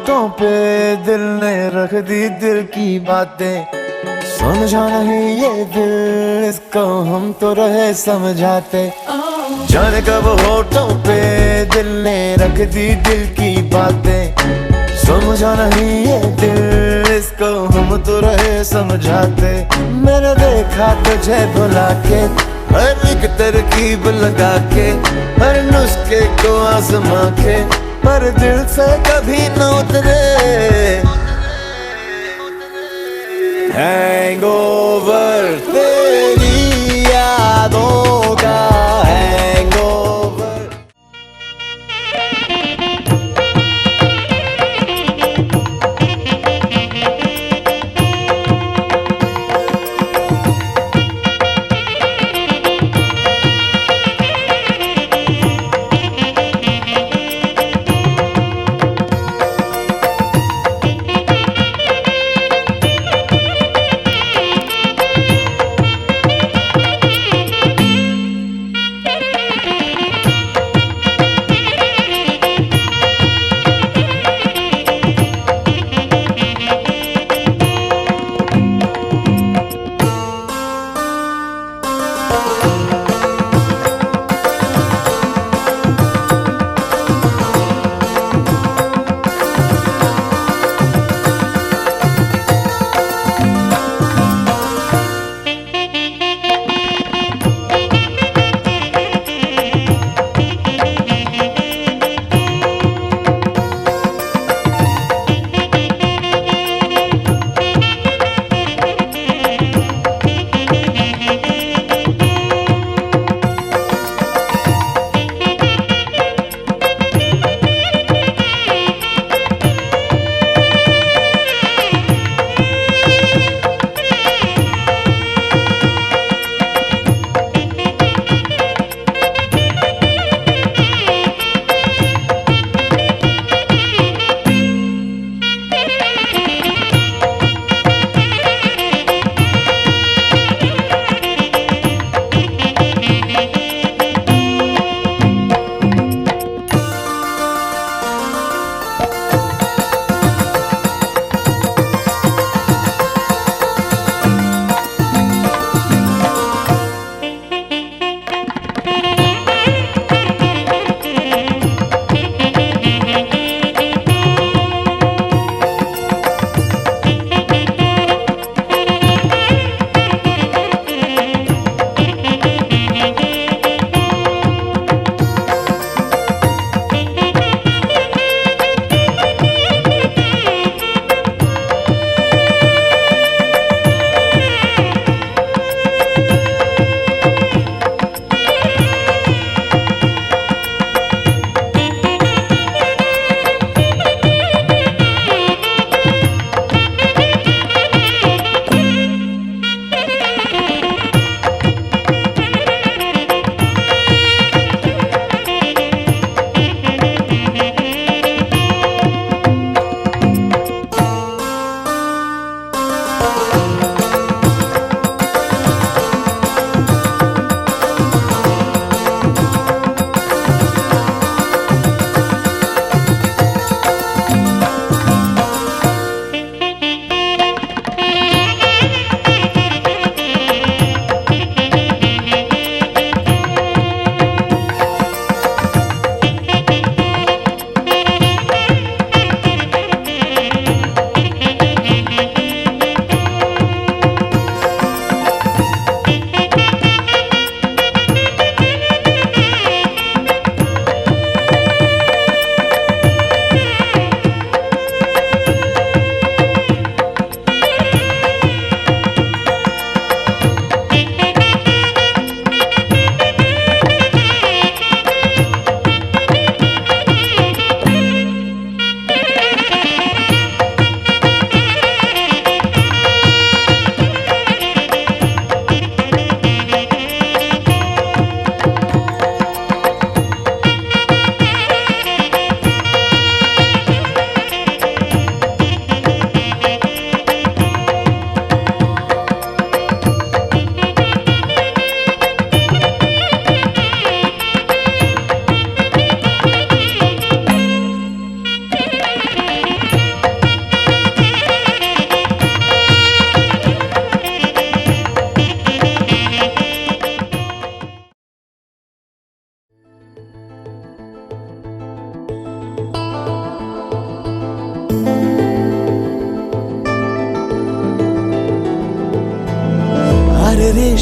होठों पे दिल ने रख दी दिल की बातें। समझा नहीं ये दिल, इसको हम तो रहे समझाते। जाने कब होठों पे दिल ने रख दी दिल की बातें। समझा नहीं ये दिल, इसको हम तो रहे समझाते। मैंने देखा तुझे भुला के, हर एक तरकीब लगा के, हर नुस्खे को आजमा के, पर दिल से कभी न उतरे। हैंगओवर तेरी यादों का, हैंगओवर।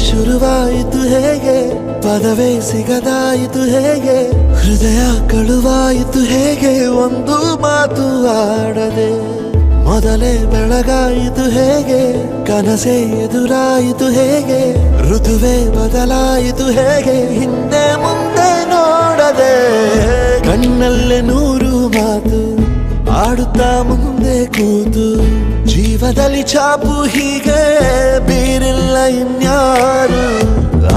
ಶುರುವಾಯಿತು ಹೇಗೆ, ಪದವೇ ಸಿಗದಾಯಿತು ಹೇಗೆ, ಹೃದಯ ಕಳುವಾಯಿತು ಹೇಗೆ, ಒಂದು ಮಾತು ಆಡದೆ ಮೊದಲೇ ಬೆಳಗಾಯಿತು ಹೇಗೆ, ಕನಸೇ ಎದುರಾಯಿತು ಹೇಗೆ, ಋತುವೇ ಬದಲಾಯಿತು ಹೇಗೆ, ಹಿಂದೆ ಮುಂದೆ ನೋಡದೆ ಕಣ್ಣಲ್ಲೇ ನೂರು ಮಾತು ಆಡುತ್ತಾ ಮುಂದೆ ಕೂತು, ಜೀವದಲ್ಲಿ ಛಾಪು ಹೀಗೆ ಬೀರಿಲ್ಲ ಇನ್ಯಾರು,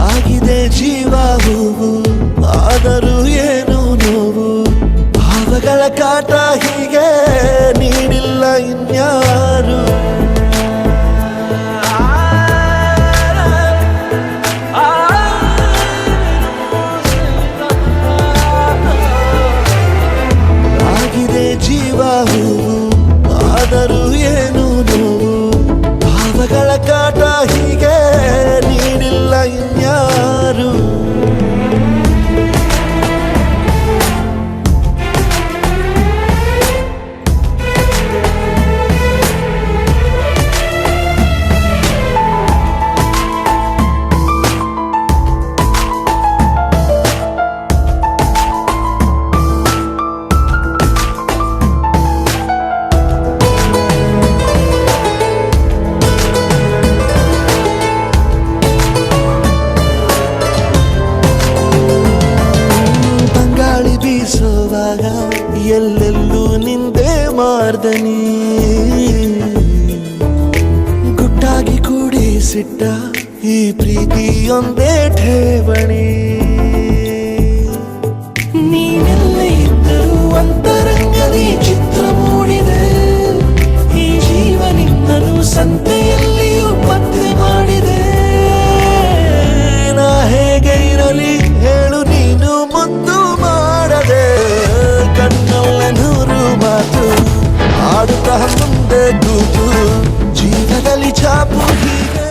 ಆಗಿದೆ ಜೀವ ಹೂವು ಆದರೂ ಏನು ನೋವು, ಭಾವಗಳ ಕಾಟ ಹೀಗೆ ನೀಡಿಲ್ಲ ಇನ್ಯಾರು. ಆಗಿದೆ ಜೀವ ಹೂವು ಆದರೂ ಏನು ನೋವು, ಭಾವಗಳ ಕಾಟ ಹೀಗೆ ನೀಡಿಲ್ಲ ಇನ್ಯಾರು. ಬೀಸೋವಾಗ ಎಲ್ಲೆಲ್ಲೂ ನಿಂದೆ ಮಾರ್ದನಿ, ಗುಟ್ಟಾಗಿ ಕೂಡಿಸಿಟ್ಟ ಈ ಪ್ರೀತಿಯೊಂದೇ ಠೇವಣಿ, ನೀನೆಲ್ಲೇ ಇದ್ದರೂ ಅಂತರಂಗದಿ ಚಿತ್ರ ಮೂಡಿದೆ, ಈ ಜೀವ ನಿನ್ನನು ಸಂತೆಯಲ್ಲಿಯೂ ಪತ್ತೆ ಮಾಡಿದೆ, ನಾ ಹೇಗೆ ಇರಲಿ ಹೇಳು ನೀನು ಮುದ್ದು ಮಾಡದೆ, ಕಣ್ಣಲ್ಲ ನೂರು ಮಾತು ಆಡುತ್ತಾ ಮುಂದೆ ಕೂತು, ಜೀವದಲ್ಲಿ ಛಾಪು ಹೀಗೆ.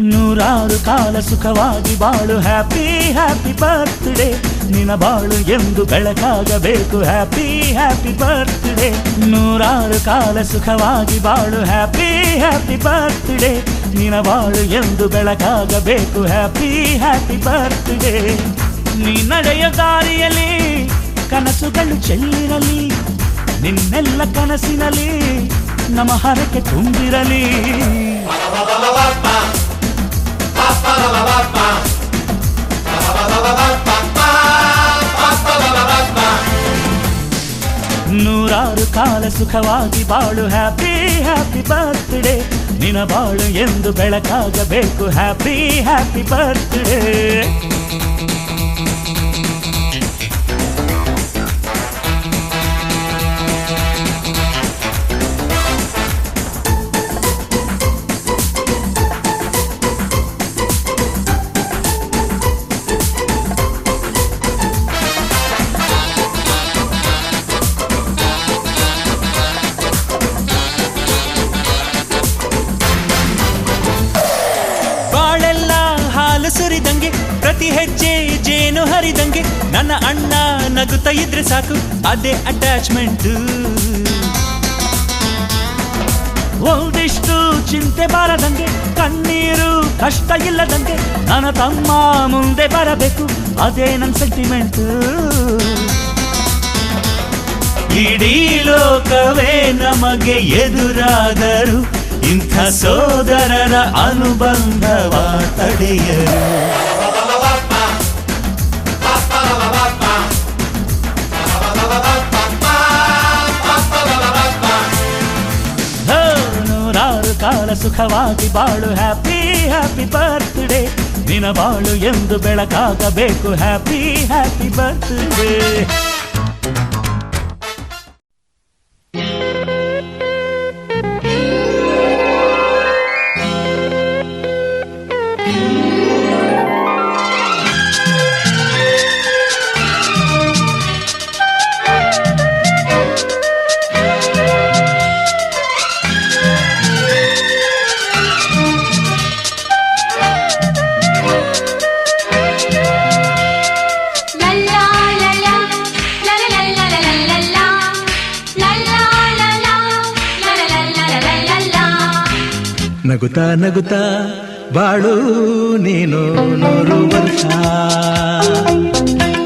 ನೂರಾರು ಕಾಲ ಸುಖವಾಗಿ ಬಾಳು, ಹ್ಯಾಪಿ ಹ್ಯಾಪಿ ಬರ್ತ್ಡೇ, ನಿನ್ನ ಬಾಳು ಎಂದು ಬೆಳಕಾಗಬೇಕು, ಹ್ಯಾಪಿ ಹ್ಯಾಪಿ ಬರ್ತ್ಡೇ. ನೂರಾರು ಕಾಲ ಸುಖವಾಗಿ ಬಾಳು, ಹ್ಯಾಪಿ ಹ್ಯಾಪಿ ಬರ್ತ್ಡೇ, ನಿನ್ನ ಬಾಳು ಎಂದು ಬೆಳಕಾಗಬೇಕು, ಹ್ಯಾಪಿ ಹ್ಯಾಪಿ ಬರ್ತ್ಡೇ. ನೀ ನಡೆಯ ದಾರಿಯಲ್ಲಿ ಕನಸುಗಳು ಚೆಲ್ಲಿರಲಿ, ನಿನ್ನೆಲ್ಲ ಕನಸಿನಲ್ಲಿ ನಮ್ಮ ಹರಕೆ ತುಂಬಿರಲಿ. ನೂರಾರು ಕಾಲ ಸುಖವಾಗಿ ಬಾಳು, ಹ್ಯಾಪಿ ಹ್ಯಾಪಿ ಬರ್ತ್ಡೇ, ನಿನ್ನ ಬಾಳು ಎಂದು ಬೆಳಕಾಗಬೇಕು, ಹ್ಯಾಪಿ ಹ್ಯಾಪಿ ಬರ್ತ್ಡೇ. ಸುರಿದಂಗೆ ಪ್ರತಿ ಹೆಜ್ಜೆ ಜೇನು ಹರಿದಂಗೆ, ನನ್ನ ಅಣ್ಣ ನಗುತ್ತಾ ಇದ್ರೆ ಸಾಕು ಅದೇ ಅಟ್ಯಾಚ್ಮೆಂಟ್, ಒಂದಿಷ್ಟು ಚಿಂತೆ ಬಾರದಂಗೆ, ಕಣ್ಣೀರು ಕಷ್ಟ ಇಲ್ಲದಂಗೆ, ನನ್ನ ತಮ್ಮ ಮುಂದೆ ಬರಬೇಕು ಅದೇ ನನ್ನ ಸೆಂಟಿಮೆಂಟ್. ಇಡೀ ಲೋಕವೇ ನಮಗೆ ಎದುರಾದರು, ಇಂಥ ಸೋದರರ ಅನುಬಂಧವ ತಡೆಯರು. ನೂರಾರು ಕಾಲ ಸುಖವಾಗಿ ಬಾಳು, ಹ್ಯಾಪಿ ಹ್ಯಾಪಿ ಬರ್ತ್ಡೇ, ನಿನ್ನ ಬಾಳು ಎಂದು ಬೆಳಕಾಗಬೇಕು, ಹ್ಯಾಪಿ ಹ್ಯಾಪಿ ಬರ್ತ್ಡೇ. ನಗುತ್ತಾ ನಗುತ್ತಾ ಬಾಳು ನೀನು 100 ವರ್ಷ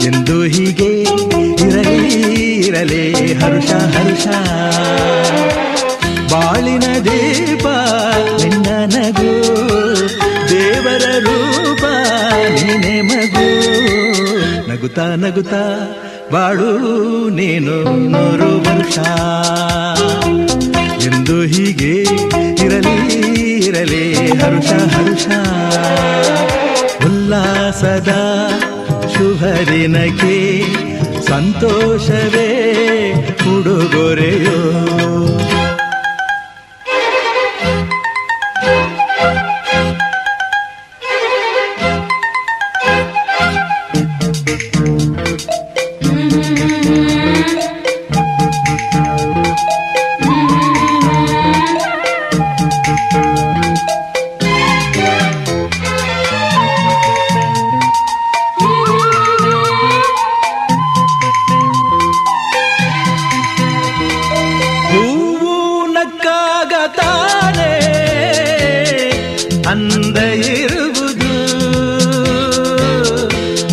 ಎಂದು ಹೀಗೆ ಇರಲಿ ಇರಲಿ ಹರುಷ ಹರುಷ ಬಾಳಿನ ದೀಪ ನಿನ್ನ ನಗು ದೇವರ ರೂಪ ನೀನೆ ಮಗು ನಗುತ್ತಾ ನಗುತ್ತಾ ಬಾಳು ನೀನು 100 ವರ್ಷ ಎಂದು ಹೀಗೆ ಇರಲಿ ಇರಲಿ ಹರುಷ ಹರುಷ ಉಲ್ಲಾಸದ ಶುಭ ದಿನಕ್ಕೆ ಸಂತೋಷವೇ ಉಡುಗೊರೆಯೋ ಅಂದ ಇರುವುದು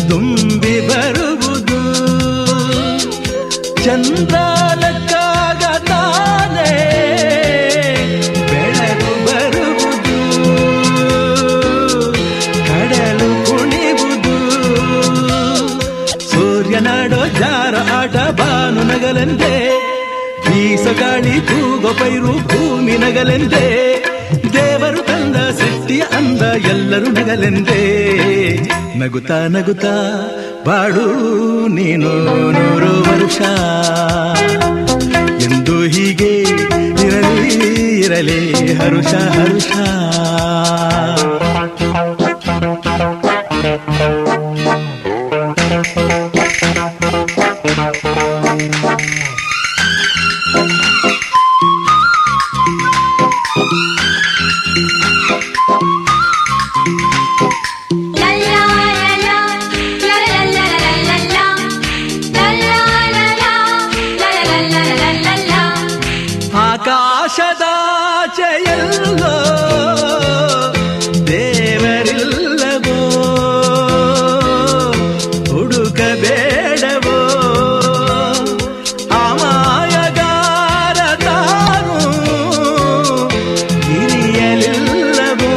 ತುಂಬಿ ಬರುವುದು ಚಂದ್ರಾಲಕ್ಕಾಗ ತಾನೇ ಬೆಳಕು ಬರುವುದು ಕಡಲು ಕುಣಿವುದು ಸೂರ್ಯನಾಡೋ ಜಾರ ಆಟ ಬಾನು ನಗಲೆಂದೇ ಬೀಸಗಾಳಿ ತೂಗೋ ಪೈರು ಭೂಮಿ ನಗಲೆಂದೇ ದೇವರು ತಂದ ಸೃಷ್ಟಿಯ ಅಂದ ಎಲ್ಲರೂ ನಗಲೆಂದೇ ನಗುತ್ತಾ ನಗುತ್ತಾ ಬಾಳು ನೀನು 100 ವರ್ಷ ಎಂದು ಹೀಗೆ ಇರಲಿ ಇರಲಿ ಹರುಷ ಹರುಷ ಆಕಾಶದಾಚೆಯಲ್ಲೋ ದೇವರಿಲ್ಲವೋ ಹುಡುಕಬೇಡವೋ ಅಮಾಯಗಾರ ತಾನು ಹಿರಿಯಲಿಲ್ಲವೋ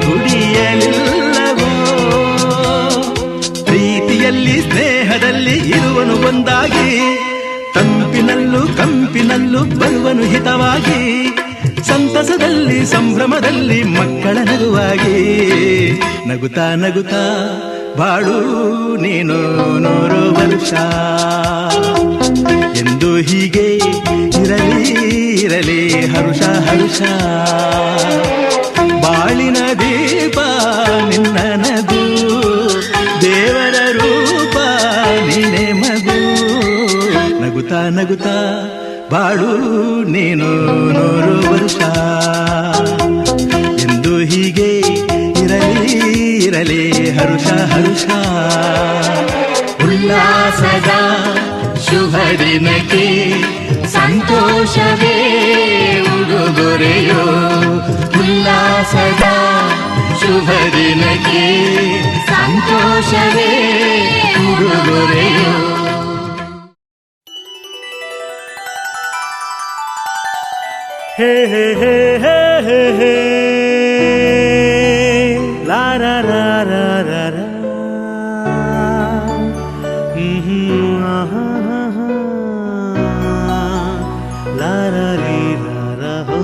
ಕುಡಿಯಲಿಲ್ಲವೋ ಪ್ರೀತಿಯಲ್ಲಿ ಸ್ನೇಹದಲ್ಲಿ ಇರುವನು ಒಂದಾಗಿ ತಂಪಿನಲ್ಲೂ ಕಂಪಿನಲ್ಲೂ ಬರುವನು ಹಿತವಾಗಿ ಸಂತಸದಲ್ಲಿ ಸಂಭ್ರಮದಲ್ಲಿ ಮಕ್ಕಳ ನಗುವಾಗಿ ನಗುತ್ತಾ ನಗುತ್ತಾ ಬಾಳು ನೀನು 100 ವರ್ಷ ಎಂದು ಹೀಗೆ ಇರಲಿ ಇರಲಿ ಹರುಷ ಹರುಷ ಬಾಳಿನ ದೀಪ ನಿನ್ನ ನಗು ದೇವರ ರೂಪ ನೀನೆ ಮಗು ನಗುತ್ತಾ ನಗುತ್ತಾ ಬಾಳು ನೀನು 100 ವರ್ಷ ಎಂದು ಹೀಗೆ ಇರಲಿ ಇರಲಿ ಹರುಷ ಹರುಷ ಉಲ್ಲಾಸದ ಶುಭ ದಿನಕ್ಕೆ ಸಂತೋಷವೇ ಉಡುಗೊರೆಯೋ ಉಲ್ಲಾಸದ ಶುಭ ದಿನಕ್ಕೆ ಸಂತೋಷವೇ ಉಡುಗೊರೆಯೋ ಹೇ ಹೇ ಹೇ ಹೇ ಹೇ ಹೇ ಲಾ ರಾ ರಾ ರಾ ರಾ ರಾ ಲಾ ರಾ ಲೀ ರಾ ರಾ ಹೋ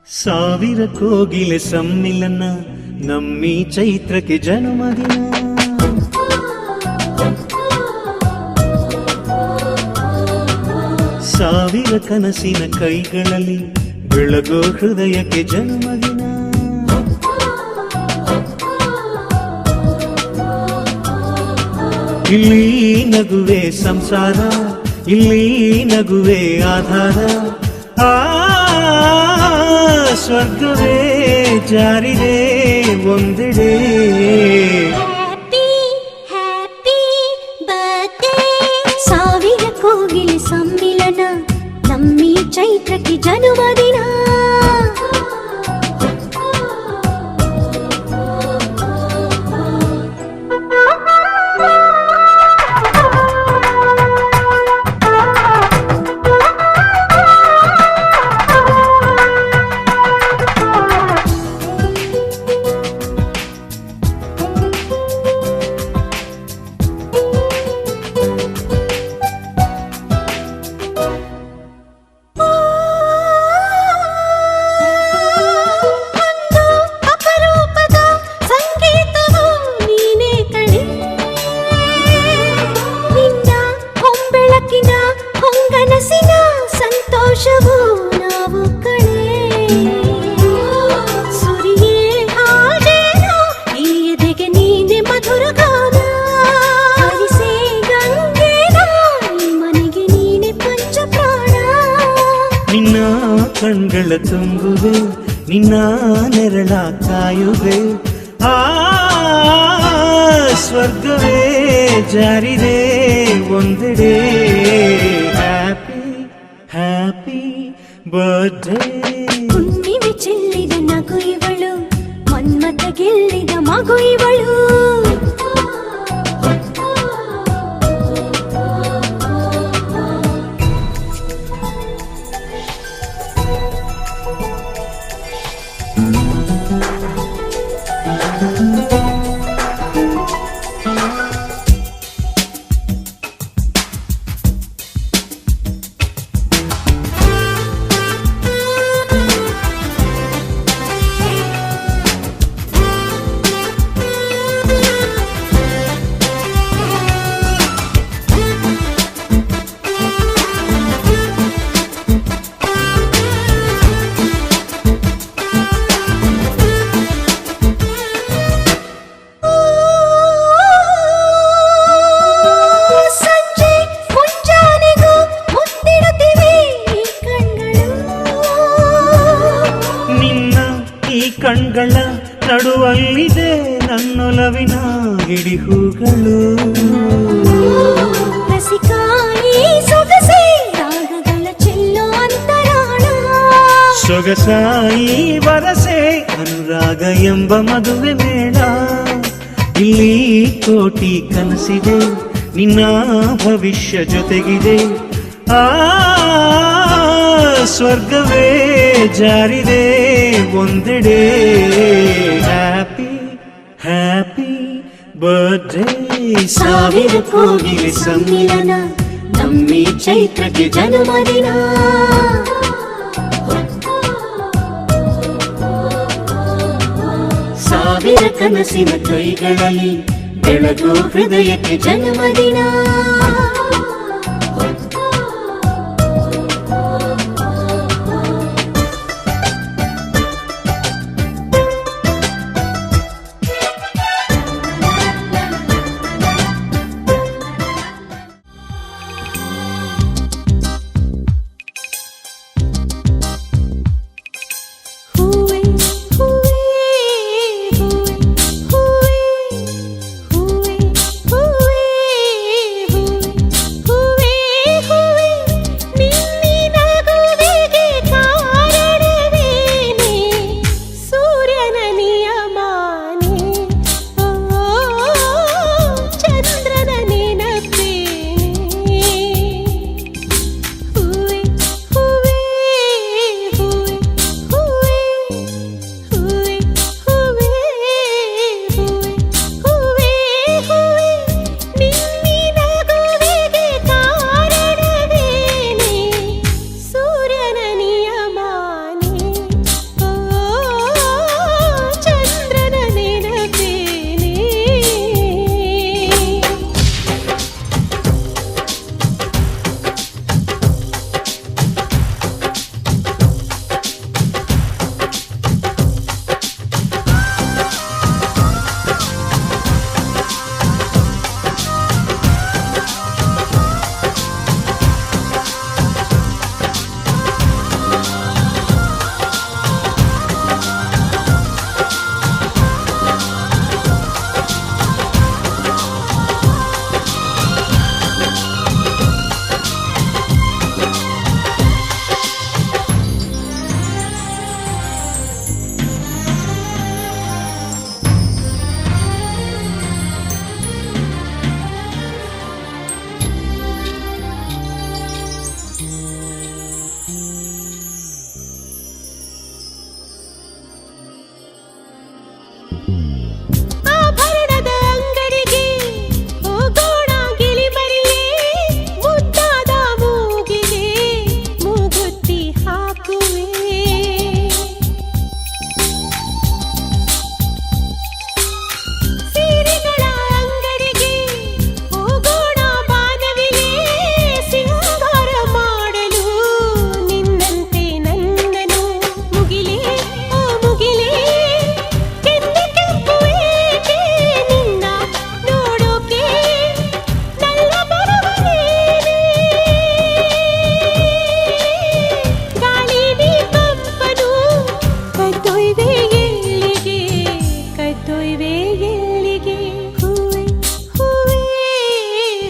ಸಾವಿರ ಕೋಗಿಲೆ ಸಮ್ಮಿಲನ ನಮ್ಮಿ ಚೈತ್ರಕ್ಕೆ ಜನ್ಮದಿನ ಸಾವಿರ ಕನಸಿನ ಕೈಗಳಲ್ಲಿ ಬೆಳಗೋ ಹೃದಯಕ್ಕೆ ಜನ್ಮದಿನ ಇಲ್ಲಿ ನಗುವೆ ಸಂಸಾರ ಇಲ್ಲಿ ನಗುವೆ ಆಧಾರ ಸ್ವರ್ಗವೇ ಜಾರಿದೆ ಒಂದೆಡೆ. Happy happy birthday. ಸಾವಿರ ಕೋಗಿಲೆ ಸಮ್ಮಿಲನ ನಮ್ಮಿ ಚೈತ್ರಕ್ಕೆ ಜನ್ಮದಿನ. ಸಂತೋಷವು ನಾವು ಕಣೆ ಸುರಿಯೇ ಹಾಡೇನೋ ಈ ಎದೆಗೆ ನೀನೆ ಮಧುರ ಗಾನ. ಹರಿಸೇ ಗಂಗೆನ ಈ ಮನೆಗೆ ನೀನೆ ಪಂಚ ಪ್ರಾಣ. ನಿನ್ನ ಕಣ್ಗಳ ತುಂಬುವೆ ನಿನ್ನ ನೆರಳ ಕಾಯುವೆ. ಆ ಸ್ವರ್ಗವೇ ಜಾರಿದೆ ಒಂದೆಡೆ. Happy happy birthday. ಹುಣ್ಣಿಮೆ ಚೆಲ್ಲಿದ ನಗು ಇವಳು, ಮನ್ಮಥ ಗೆಲ್ಲಿದ ಮಗು ಇವಳು. ಕಣ್ಗಳ ನಡುವಲ್ಲಿದೆ ನನ್ನೊಲವಿನ ಗಿಡಿಹೂಗಳು. ರಸಿಕಾಯಿ ಸೊಗಸೆ ರಾಗಗಳ ಚೆಲ್ಲೋ ಅಂತರಾಳ. ಸೊಗಸಾಯಿ ವರಸೆ ಅನುರಾಗ ಎಂಬ ಮದುವೆ ಮೇಳ. ಇಲ್ಲಿ ಕೋಟಿ ಕನಸಿದೆ ನಿನ್ನ ಭವಿಷ್ಯ ಜೊತೆಗಿದೆ. ಆ ಸ್ವರ್ಗವೇ ಜಾರಿದೆ ಒಂದೆಡೆ. Happy happy birthday. ಸಾವಿರ ಕೋಗಿಲೆ ಸಮ್ಮಿಲನ ನಮ್ಮಿ ಚೈತ್ರಕ್ಕೆ ಜನ್ಮದಿನ. ಸಾವಿರ ಕನಸಿನ ಕೈಗಳಲ್ಲಿ ಬೆಳಗು ಹೃದಯಕ್ಕೆ ಜನ್ಮದಿನ. ಆಭರಣದ ಅಂಗಡಿಗೆ ಹೋಗೋಣ ಗಿಳಿಮರಿಯೇ, ಮುದ್ದಾದ ಮೂಗಿಗೆ ಮೂಗುತ್ತಿ ಹಾಕುವೆ. ಸೀರೆಗಳ ಅಂಗಡಿಗೆ ಹೋಗೋಣ ಬಾನವಿಯೇ, ಸಿಂಗಾರ ಮಾಡಲು ನಿನ್ನಂತೆ ನನ್ನನು. ಮುಗಿಲೇ ಓ ಮುಗಿಲೇ, ಕೆಂಪು ಕೆಂಪು ಏಕೆ ನಿನ್ನ ನೋಡೋಕೆ ನನ್ನ ಬರುವನೇನೆ. ಗಾಳಿ ನೀ ಕಂಪನು ಕದ್ದೊಯ್ವೆ ಎಲ್ಲಿಗೆ, ಕದ್ದೊಯ್ವೆ ಎಲ್ಲಿಗೆ. ಹೂವೆ ಹೂವೆ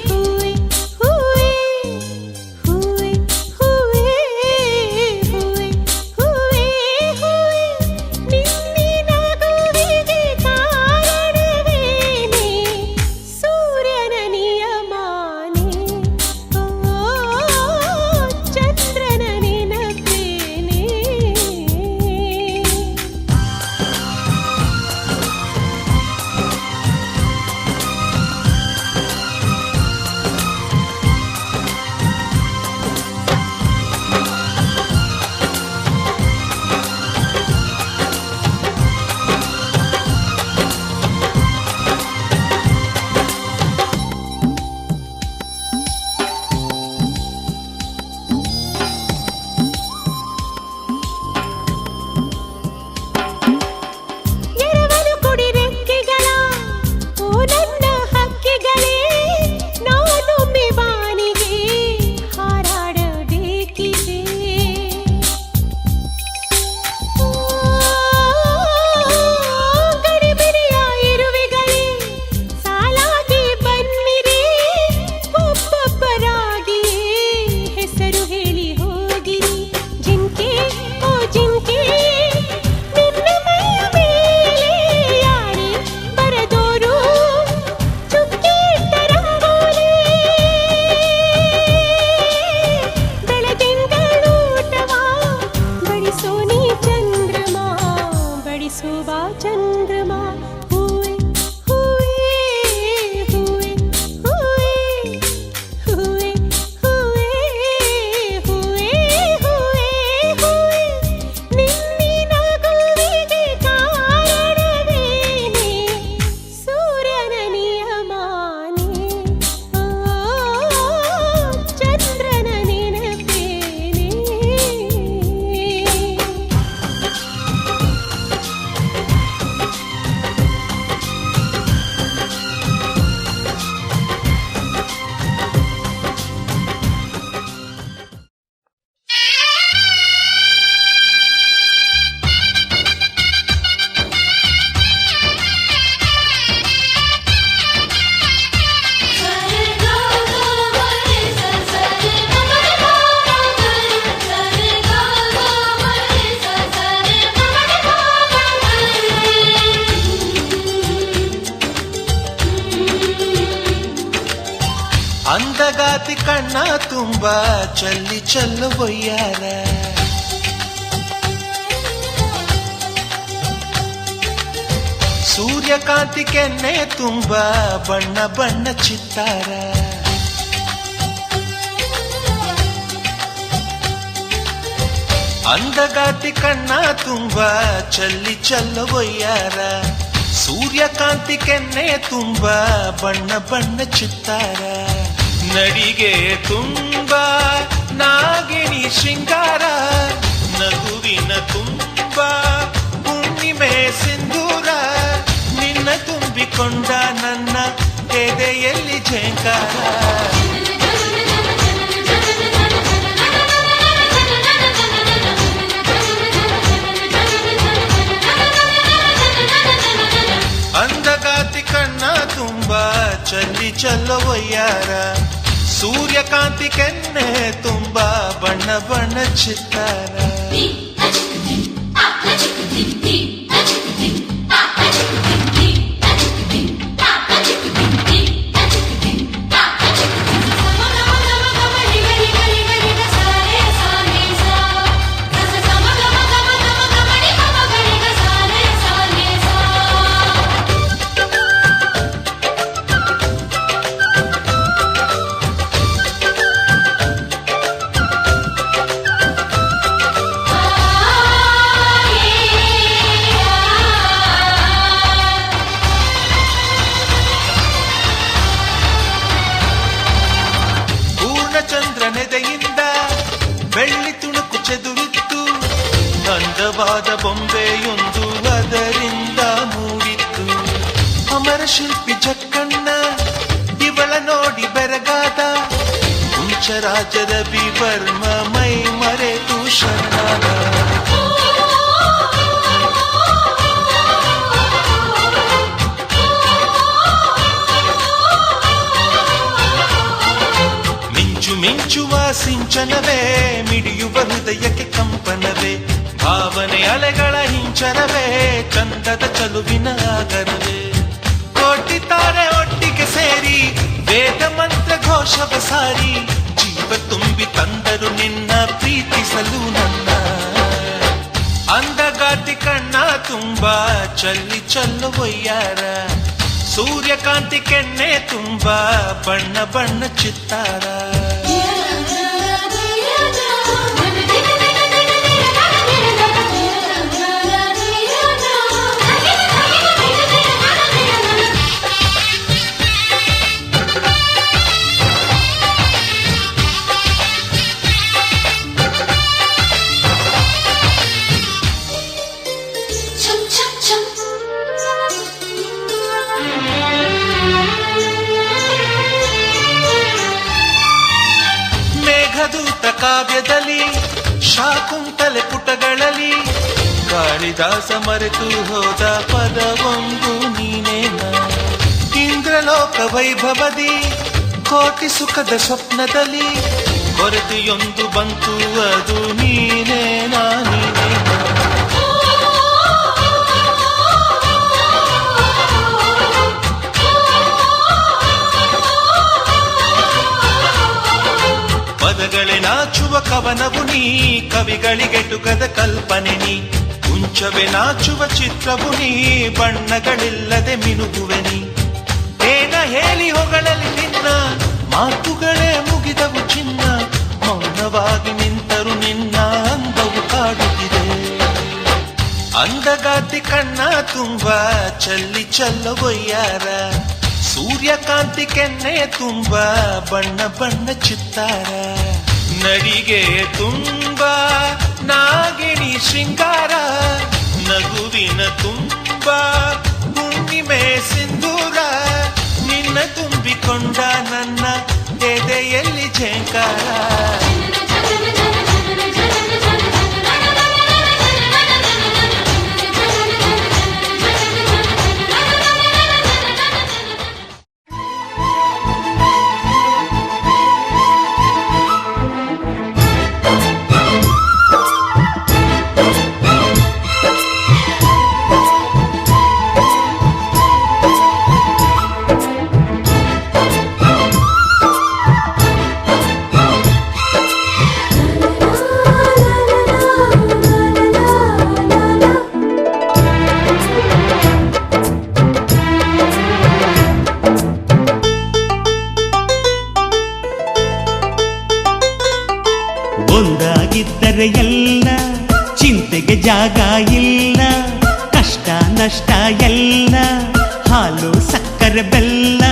ಹೂವೆ ಹೂವೆ ಹೂವೆ ಹೂವೆ ಹೂವೆ ಹೂವೆ ಹೂವೆ, ನಿನ್ನಿನ ನಗುವಿಗೆ ಕಾರಣವೇನೆ, ಸೂರ್ಯನ ನಿಯಮಾನೆ, ಓ ಚಂದ್ರನ ನೆನಪೇನೆ. ಎರವಲು ಕೊಡಿ ರೆಕ್ಕೆಗಳ ಓ ನನ್ನ ಹಕ್ಕಿಗಳೇ, ನಾನೊಮ್ಮೆ ಬಾನಿಗೆ ಹಾರಾಡಬೇಕಿದೆ. ಓ ಗರಿಬಿರಿಯ ಇರುವೆಗಳೇ, ಸಾಲಾಗಿ ಬನ್ನಿರಿ, ಒಬ್ಬೊಬ್ಬರಾಗಿಯೇ ಹೆಸರು ಹೇಳಿ ಹೋಗಿರಿ. ಜಿಂಕೆ ಓ ಜಿಂಕೆ, ನಿನ್ನ ಮೈಯ ಮೇಲೆ ಯಾರೇ ಬರದೋರು ಚುಕ್ಕಿ ಇಟ್ಟ ರಂಗೋಲಿ. ಬೆಳದಿಂಗಳೂಟವ ಬಡಿಸೋ ನೀ ಚಂದ್ರಮ, ಬಡಿಸುವ ಚಂದ್ರಮ. ಹೂವೆ ಹೂವೆ ಹೂವೆ ಹೂವೆ ಹೂವೆ ಹೂವೆ ಹೂವೆ ಹೂವೆ ಹೂವೆ, ನಿನ್ನಿನ ನಗುವಿಗೆ ಕಾರಣವೇನೆ, ಸೂರ್ಯನ ನಿಯಮಾನೆ, ಓ ಚಂದ್ರನ ನೆನಪೇನೆ. ಅಂದಗಾತಿ ಕಣ್ಣ ತುಂಬ ಚಲ್ಲಿ ಚೆಲ್ಲುವಯ್ಯಾರ, ಸೂರ್ಯಕಾಂತಿ ಕೆನ್ನೆ ತುಂಬ ಬಣ್ಣ ಬಣ್ಣ ಚಿತ್ತಾರ. ಅಂದಗಾತಿ ಕಣ್ಣ ತುಂಬ ಚಲ್ಲಿ ಚೆಲ್ಲುವಯ್ಯಾರ, ಸೂರ್ಯಕಾಂತಿ ಕೆನ್ನೆ ತುಂಬ ಬಣ್ಣ ಬಣ್ಣ ಚಿತ್ತಾರ. ನಡಿಗೆ ತುಂಬ ನಾಗಿಣಿ ಶೃಂಗಾರ, ನಗುವಿನ ತುಂಬ ಹುಣ್ಣಿಮೆ ಸಿಂಧೂರ. ನಿನ್ನ ತುಂಬಿಕೊಂಡ ನನ್ನ ಎದೆಯಲ್ಲಿ ಝೇಂಕಾರ. ಅಂದಗಾತಿ ಕಣ್ಣ ತುಂಬ ಚಲ್ಲಿ ಚೆಲ್ಲುವಯ್ಯಾರ, ಸೂರ್ಯಕಾಂತಿ ಕೆನ್ನೆ ತುಂಬ ಬಣ್ಣ ಬಣ್ಣ ಚಿತ್ತಾರ. ಅಂದವಾದ ಬೊಂಬೆಯೊಂದು ಅದರಿಂದ ಮೂಡಿತ್ತು. ಅಮರ ಶಿಲ್ಪಿ ಜಕ್ಕಣ್ಣ ಇವಳ ನೋಡಿ ಬೆರಗಾದ. ಕುಂಚರಾಜದ ಬಿವರ್ಮ ಮೈ ಮರೆತು ಶರಣಾದ. ಮಿಂಚುವ ಸಿಂಚನವೇ, ಮಿಡಿಯುವ ಹೃದಯಕ್ಕೆ ಕಂಪನವೇ, ಭಾವನೆ ಅಲೆಗಳ ಹಿಂಚರವೇ, ಚಂದದ ಚಲುವಿನ ಆಗರವೇ. ಕೋಟಿ ತಾರೆ ಒಟ್ಟಿಗೆ ಸೇರಿ ವೇದ ಮಂತ್ರ ಘೋಷವ ಸಾರಿ, ಜೀವ ತುಂಬಿ ತಂದರು ನಿನ್ನ ಪ್ರೀತಿಸಲು ನನ್ನ. ಅಂದಗಾತಿ ಕಣ್ಣ ತುಂಬಾ ಚಲ್ಲಿ ಚಲ್ಲುವಯ್ಯಾರ, ಸೂರ್ಯಕಾಂತಿ ಕೆನ್ನೆ ತುಂಬಾ ಬಣ್ಣ ಬಣ್ಣ ಚಿತ್ತಾರ. ಮೇಘದೂತ ಕಾವ್ಯದಲ್ಲಿ ಶಾಕುಂತಲೆ ಪುಟಗಳಲ್ಲಿ ಕಾಳಿದಾಸ ಮರೆತು ಹೋದ ಪದವೊಂದು ನೀನೇನ. ಇಂದ್ರಲೋಕ ವೈಭವದಿ ಕೋಟಿ ಸುಖದ ಸ್ವಪ್ನದಲ್ಲಿ ಕೊರತೆಯೊಂದು ಬಂತು, ಅದು ನೀನೇನಾ ನೀನೇನ. ಪದಗಳೇ ನಾಚುವ ಕವನವು ನೀ, ಕವಿಗಳಿಗೆಟುಕದ ಕಲ್ಪನೆ ನೀ. ಕುಂಚವೇ ನಾಚುವ ಚಿತ್ರವು ನೀ, ಬಣ್ಣಗಳಿಲ್ಲದೆ ಮಿನುಗುವೆ ನೀ. ಏನ ಹೇಳಿ ಹೊಗಳಲ್ಲಿ ನಿನ್ನ ಮಾತುಗಳೇ ಮುಗಿದವು ಚಿನ್ನ. ಮೌನವಾಗಿ ನಿಂತರು ನಿನ್ನ ಅಂದವು ಕಾಡುತ್ತಿದೆ. ಅಂದಗಾತಿ ಕಣ್ಣ ತುಂಬಾ ಚಲ್ಲಿ ಚಲ್ಲವೊಯ್ಯಾರ, ಸೂರ್ಯಕಾಂತಿ ಕೆನ್ನೆ ತುಂಬಾ ಬಣ್ಣ ಬಣ್ಣ ಚಿತ್ತಾರ. ನಡಿಗೆ ತುಂಬಾ ನಾಗಿಣಿ ಶೃಂಗಾರ, ನಗುವಿನ ತುಂಬಾ ಹುಣ್ಣಿಮೆ ಸಿಂಧೂರ. ನಿನ್ನ ತುಂಬಿಕೊಂಡ ನನ್ನ ಎದೆಯಲ್ಲಿ ಝೇಂಕಾರ. ಒಂದಾಗಿದ್ದರೆ ಎಲ್ಲ ಚಿಂತೆಗೆ ಜಾಗ ಇಲ್ಲ, ಕಷ್ಟ ನಷ್ಟ ಎಲ್ಲ ಹಾಲು ಸಕ್ಕರೆ ಬೆಲ್ಲ.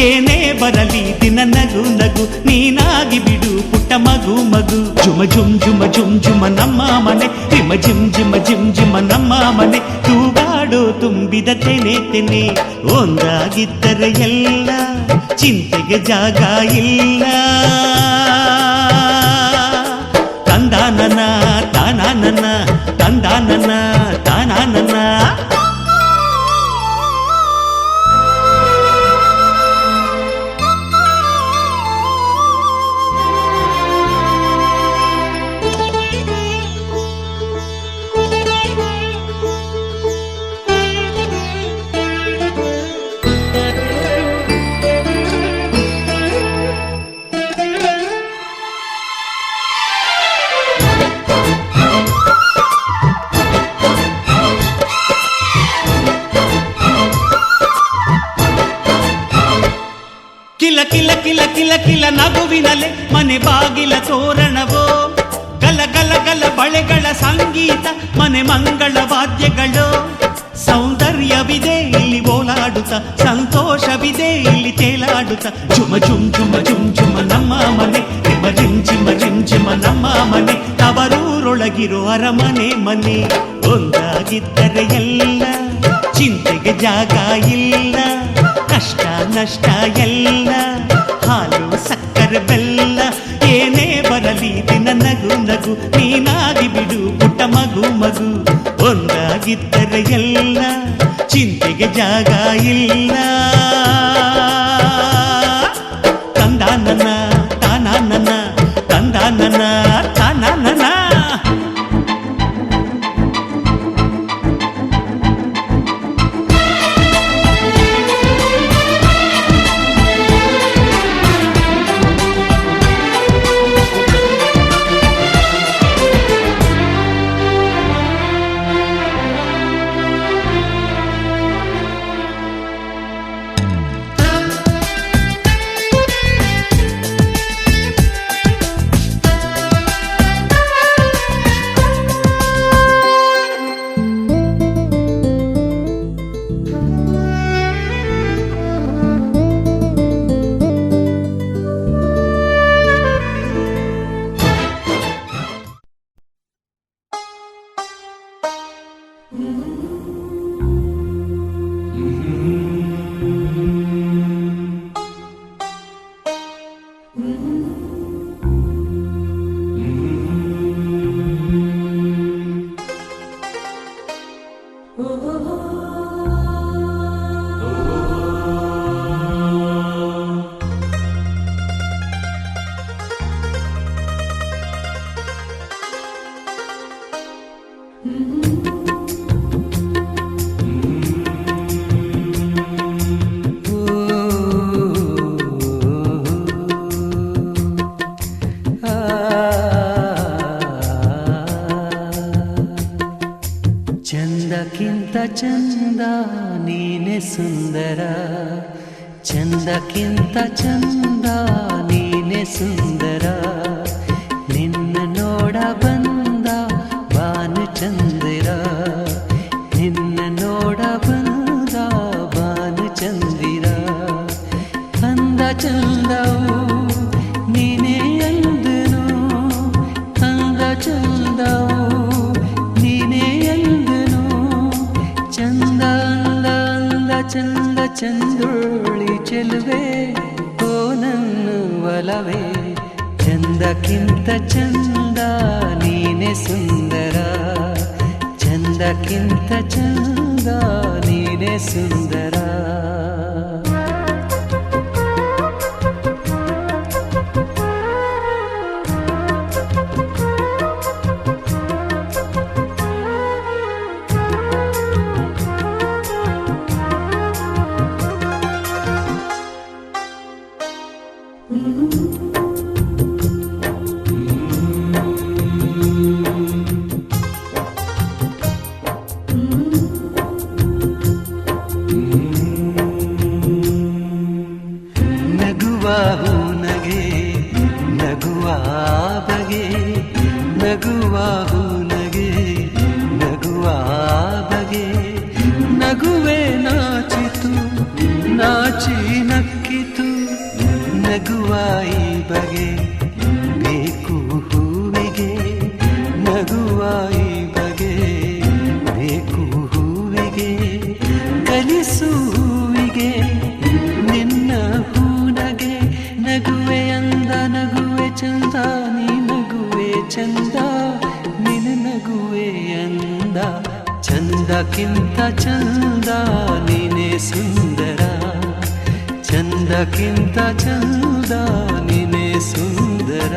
ಏನೇ ಬರಲಿ ದಿನ ನಗು ನಗು, ನೀನಾಗಿ ಬಿಡು ಪುಟ್ಟ ಮಗು ಮಗು. ಜುಮ ಜುಮ್ ಜುಮ ಜುಮ್ ಜುಮ ನಮ್ಮ ಮನೆ, ರಿಮ ಜಿಮ್ ಜಿಮ ಜಿಮ್ ಜಿಮ ನಮ್ಮ ಮನೆ. ತೂಗಾಡೋ ತುಂಬಿದ ತೆನೆ ತೆನೆ, ಒಂದಾಗಿದ್ದರೆ ಎಲ್ಲ ಚಿಂತೆಗೆ ಜಾಗ ಇಲ್ಲ. ತಂದಾನನ ತಾನಾನನ, ತಂದಾನನ ತಾನಾನನ. ಕಿಲ ಕಿಲ ಕಿಲ ಕಿಲ ಕಿಲ ನಗುವಿನಲೆ ಮನೆ ಬಾಗಿಲ ತೋರಣವೋ. ಗಲ ಗಲ ಗಲ ಬಳೆಗಳ ಸಂಗೀತ, ಮನೆ ಮಂಗಳ ವಾದ್ಯಗಳು. ಸೌಂದರ್ಯವಿದೆ ಇಲ್ಲಿ ಓಲಾಡುತ್ತ, ಸಂತೋಷವಿದೆ ಇಲ್ಲಿ ತೇಲಾಡುತ್ತ. ಜುಮ ಜುಮ್ ಜುಮ ಜುಮ್ ಜುಮ ನಮ್ಮ ಮನೆ, ರಿಮ ರಿಮ್ ಜಿಮ ರಿಮ್ ಜಿಮ ನಮ್ಮ ಮನೆ. ತವರೂರೊಳ ಒಳಗಿರೋ ಅರಮನೆ ಮನೆ ಒಂದಾಗಿದ್ದರೆ ಎಲ್ಲ ಚಿಂತೆಗೆ ಜಾಗ ಇಲ್ಲ ಕಷ್ಟ ನಷ್ಟ ಎಲ್ಲ ಹಾಲು ಸಕ್ಕರೆ ಬೆಲ್ಲ ಏನೇ ಬರಲಿ ದಿನ ನಗು ನಗು ನೀನಾಗಿ ಬಿಡು ಪುಟ್ಟ ಮಗು ಮಗು ಒಂದಾಗಿದ್ದರೆ ಎಲ್ಲ ಚಿಂತೆಗೆ ಜಾಗ ಇಲ್ಲ ತಂದ ನನ್ನ ತಾನ ನನ್ನ ತಂದ ನನ್ನ ತಾನ ನನ್ನ ಚಂದಕ್ಕಿಂತ ಚಂದ ನೀನೆ ಸುಂದರ ಚಂದಕ್ಕಿಂತ ಚಂದ ನೀನೆ ಸುಂದರ ನಿನ್ನ ನೋಡ ಬಂದ ಬಾನು ಚಂದಿರ ನಿನ್ನ ನೋಡ ಬಂದ ಬಾನು ಚಂದಿರ ಅಂದ ಚಂದವು ನೀನೇ ಅಂದನು ಅಂದ ಚಂದವು ನೀನೇ ಅಂದನು ಚಂದ ಅಂದ ಅಂದ ಚಂದ ಚಂದುಳ್ಳಿ ಚೆಲುವೆ ಓ ನನ್ನ ಒಲವೇ ಚಂದಕ್ಕಿಂತ ಚಂದ ನೀನೆ ಸುಂದರ ಚಂದಕ್ಕಿಂತ ಚಂದ ನೀನೆ ಸುಂದರ ನಗುವಾಯಿ ಬಗೆ ಬೇಕು ಹೂವಿಗೆ ನಗುವಾಯಿ ಬಗೆ ಬೇಕು ಹೂವಿಗೆ ಕಲಿಸು ಹೂವಿಗೆ ನಿನ್ನ ಹೂನಗೆ ನಗುವೆ ಅಂದ ನಗುವೆ ಚಂದ ನೀ ನಗುವೆ ಚಂದ ನಿನ್ನ ನಗುವೆ ಅಂದ ಚಂದಕ್ಕಿಂತ ಚಂದ ನೀನೆ ಸುಂದರ ಚಂದಕ್ಕಿಂತ ಚಂದ ನೀನೆ ಸುಂದರ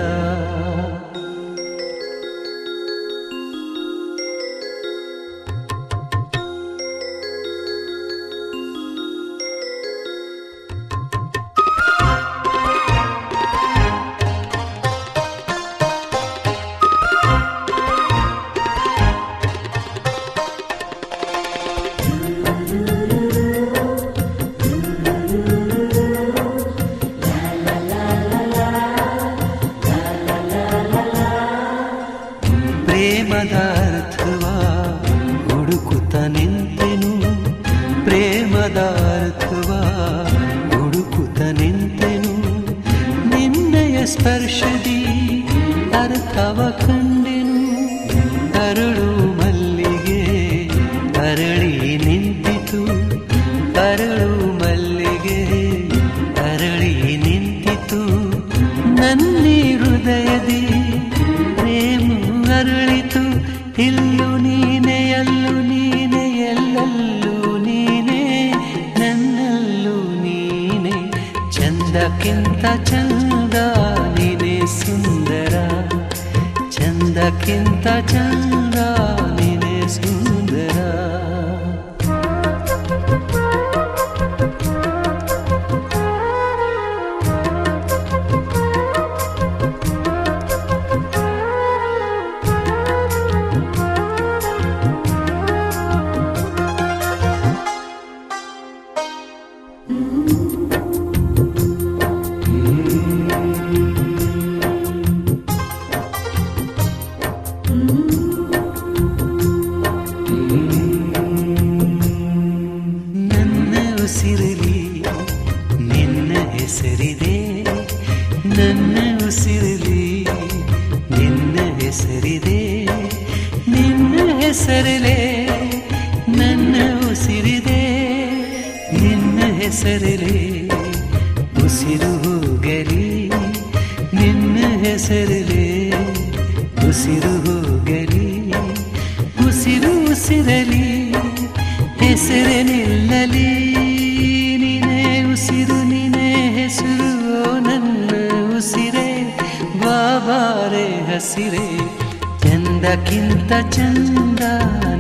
ಎಲ್ಲೂ ನೀನೆ ಎಲ್ಲೆಲ್ಲೂ ನೀನೆ ನನ್ನಲ್ಲೂ ನೀನೆ ಚಂದಕ್ಕಿಂತ ಚಂದ ನೀನೆ ಸುಂದರ ಚಂದಕ್ಕಿಂತ ಚಂದ ನೀನೆ ಸುಂದರ ಉಸಿರಲಿ ನಿನ್ನ ಹೆಸರಿದೆ ನನ್ನ ಉಸಿರಲಿ ನಿನ್ನ ಹೆಸರಿದೆ ನಿನ್ನ ಹೆಸರಲೇ ನನ್ನ ಉಸಿರಿದೆ ನಿನ್ನ ಹೆಸರಲೇ ಉಸಿರು ಹೋಗಲಿ ನಿನ್ನ ಹೆಸರಲೇ ಉಸಿರು ಹೋಗಲಿ ಉಸಿರು ಉಸಿರಲಿ ಹೆಸರೇ ನಿಲ್ಲಲಿ ನೀನೇ ಉಸಿರು ನೀನೇ ಹೆಸರು ನನ್ನ ಉಸಿರೇ ಬಾಬಾರೆ ಹಸಿರೇ ಚಂದಕ್ಕಿಂತ ಚಂದ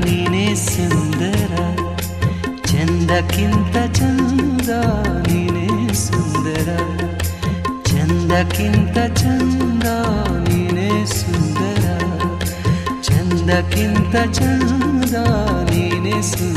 ನೀನೇ ಸುಂದರ ಚಂದಕ್ಕಿಂತ ಚಂದ ನೀನೇ ಸುಂದರ ಚಂದಕ್ಕಿಂತ ಚಂದ ನೀನೇ ಸುಂದರ ಚಂದಕ್ಕಿಂತ ಚಂದ ನೀನೇ ಸುಂದರ